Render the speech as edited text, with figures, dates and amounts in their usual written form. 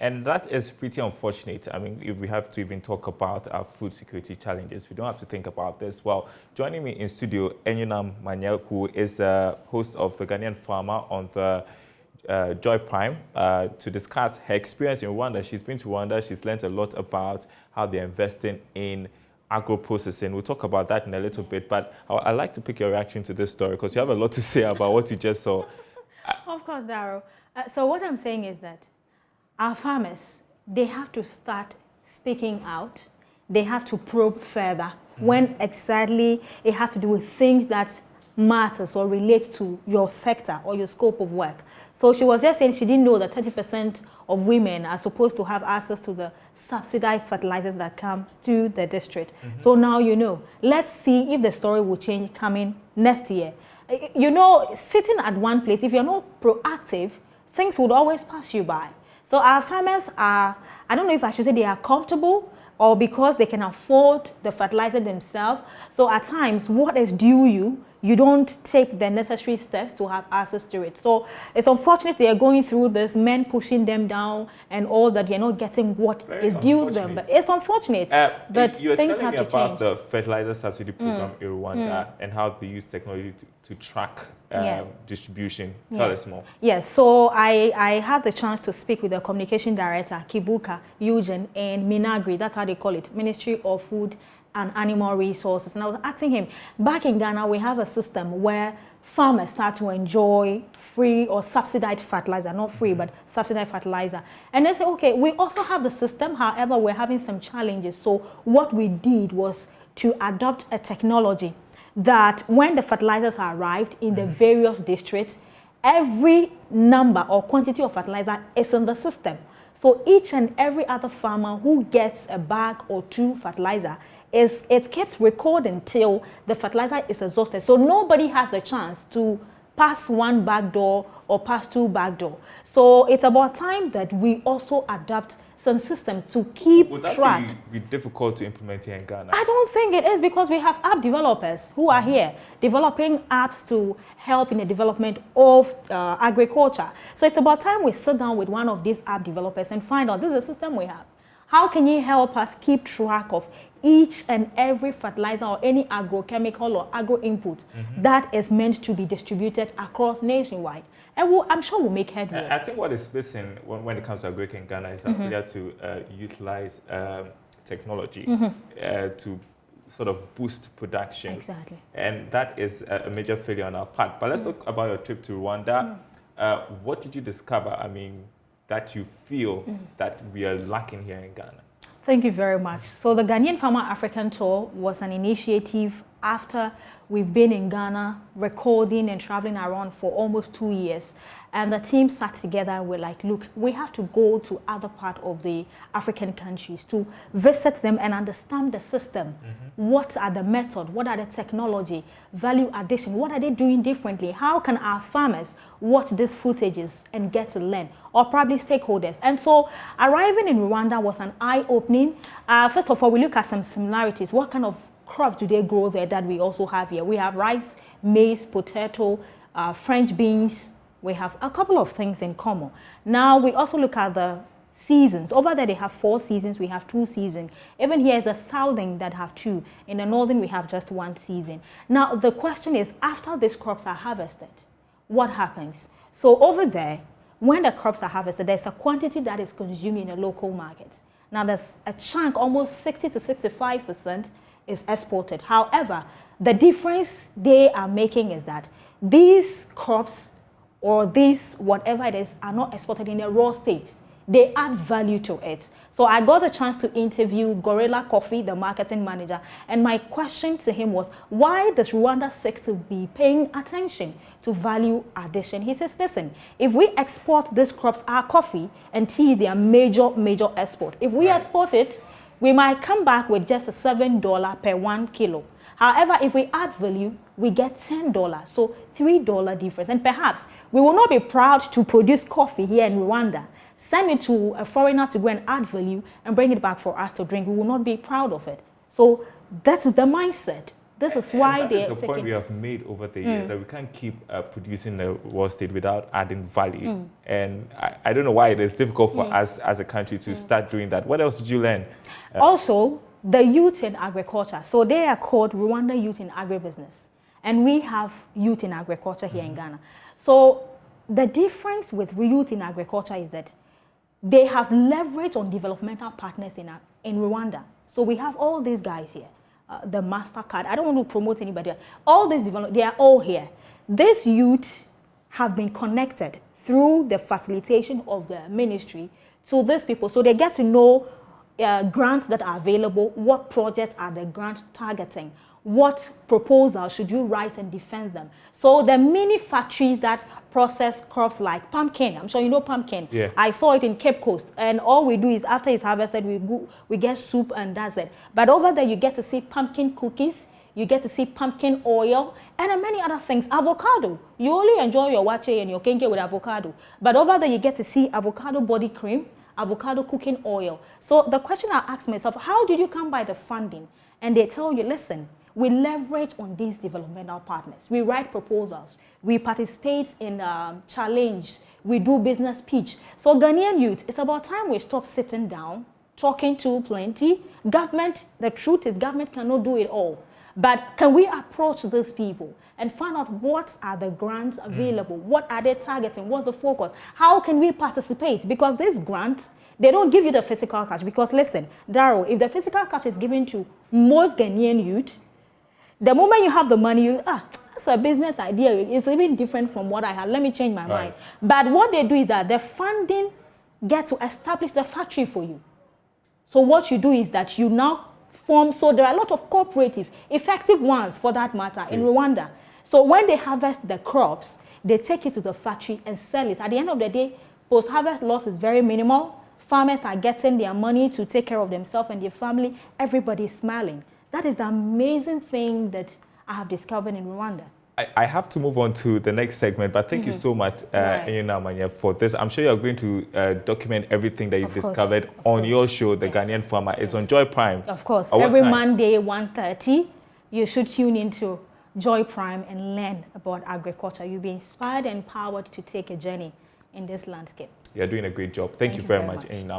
And that is pretty unfortunate. I mean, if we have to even talk about our food security challenges, we don't have to think about this. Well, joining me in studio, Enyunam Manyel, who is a host of The Ghanaian Farmer on the Joy Prime, to discuss her experience in Rwanda. She's been to Rwanda. She's learned a lot about how they're investing in agro-processing. We'll talk about that in a little bit, but I'd like to pick your reaction to this story because you have a lot to say about what you just saw. Of course, Darryl. So what I'm saying is that our farmers, they have to start speaking out. They have to probe further when exactly it has to do with things that matters or relate to your sector or your scope of work. So she was just saying she didn't know that 30% of women are supposed to have access to the subsidized fertilizers that comes to the district. So now you know. Let's see if the story will change coming next year. You know, sitting at one place, if you're not proactive, things would always pass you by. So our farmers are, I don't know if I should say they are comfortable or because they can afford the fertilizer themselves. So at times, what is due you don't take the necessary steps to have access to it. So it's unfortunate they are going through this, men pushing them down and all that, you're not getting what is due them. But it's unfortunate. But you're things telling have me to about change. the fertilizer subsidy program in Rwanda and how they use technology to track distribution. Tell us more. Yes, so I had the chance to speak with the communication director, Kibuka Eugene, in Minagri, that's how they call it, Ministry of Food and Animal Resources. And I was asking him, back in Ghana, we have a system where farmers start to enjoy free or subsidized fertilizer, not free, but subsidized fertilizer. And they say, okay, we also have the system, however, we're having some challenges. So what we did was to adopt a technology that when the fertilizers arrived in the various districts, every number or quantity of fertilizer is in the system. So each and every other farmer who gets a bag or two fertilizer, it keeps recording till the fertilizer is exhausted. So nobody has the chance to pass one back door or pass two back door. So it's about time that we also adapt some systems to keep track. Would that be difficult to implement here in Ghana? I don't think it is, because we have app developers who are here developing apps to help in the development of agriculture. So it's about time we sit down with one of these app developers and find out, this is a system we have. How can you help us keep track of each and every fertilizer or any agrochemical or agro input that is meant to be distributed across nationwide? And I'm sure we'll make headway. I think what is missing when it comes to agric in Ghana is a failure to utilize technology to sort of boost production. Exactly. And that is a major failure on our part. But let's talk about your trip to Rwanda. What did you discover, I mean, that you feel that we are lacking here in Ghana? Thank you very much. So the Ghanaian Farmer African Tour was an initiative after we've been in Ghana recording and traveling around for almost 2 years. And the team sat together and we're like, look, we have to go to other parts of the African countries to visit them and understand the system. What are the methods? What are the technology, value addition? What are they doing differently? How can our farmers watch these footages and get to learn? Or probably stakeholders. And so arriving in Rwanda was an eye-opening. First of all, we look at some similarities. What kind of crops do they grow there that we also have here? We have rice, maize, potato, French beans. We have a couple of things in common. Now, we also look at the seasons. Over there, they have 4 seasons. We have 2 seasons. Even here is the southern that have 2. In the northern, we have just 1 season. Now, the question is, after these crops are harvested, what happens? So over there, when the crops are harvested, there's a quantity that is consumed in the local market. Now, there's a chunk, almost 60 to 65% is exported. However, the difference they are making is that these crops or these whatever it is are not exported in a raw state. They add value to it. So I got a chance to interview Gorilla Coffee, the marketing manager, and my question to him was, why does Rwanda seek to be paying attention to value addition? He says, listen, if we export these crops, our coffee and tea, they are major export. If we export it, we might come back with just a $7 per 1 kilo. However, if we add value, we get $10, so $3 difference. And perhaps we will not be proud to produce coffee here in Rwanda, send it to a foreigner to go and add value and bring it back for us to drink. We will not be proud of it. So that is the mindset This is why and they're the point we have made over the years, that we can't keep producing the raw state without adding value. And I don't know why it is difficult for us as a country to start doing that. What else did you learn? Also, the youth in agriculture. So they are called Rwanda Youth in Agribusiness. And we have youth in agriculture here in Ghana. So the difference with youth in agriculture is that they have leverage on developmental partners in Rwanda. So we have all these guys here. The MasterCard. I don't want to promote anybody. All these they are all here. These youth have been connected through the facilitation of the ministry to these people. So they get to know grants that are available, what projects are the grants targeting, what proposals should you write and defend them. So the mini factories that process crops like pumpkin, I'm sure you know pumpkin. Yeah. I saw it in Cape Coast, and all we do is after it's harvested, we get soup and that's it. But over there, you get to see pumpkin cookies, you get to see pumpkin oil, and many other things. Avocado. You only enjoy your wache and your kenke with avocado. But over there, you get to see avocado body cream, avocado cooking oil. So the question I asked myself, how did you come by the funding? And they tell you, listen, we leverage on these developmental partners. We write proposals. We participate in challenge. We do business pitch. So Ghanaian youth, it's about time we stop sitting down, talking to plenty. Government, the truth is government cannot do it all. But can we approach these people and find out what are the grants available? What are they targeting? What's the focus? How can we participate? Because these grants, they don't give you the physical cash. Because listen, Darryl, if the physical cash is given to most Ghanaian youth, the moment you have the money, that's a business idea. It's even different from what I had. Let me change my mind. But what they do is that the funding gets to establish the factory for you. So what you do is that you now form, so there are a lot of cooperative, effective ones for that matter, in Rwanda. So when they harvest the crops, they take it to the factory and sell it. At the end of the day, post-harvest loss is very minimal. Farmers are getting their money to take care of themselves and their family. Everybody is smiling. That is the amazing thing that I have discovered in Rwanda. I have to move on to the next segment, but thank you so much, Enyona Manya, for this. I'm sure you're going to document everything that you've discovered on your show, The Ghanaian Farmer. It's on Joy Prime. Of course. Every Monday, 1:30, you should tune into Joy Prime and learn about agriculture. You'll be inspired and empowered to take a journey in this landscape. You're doing a great job. Thank you very much, Enyona.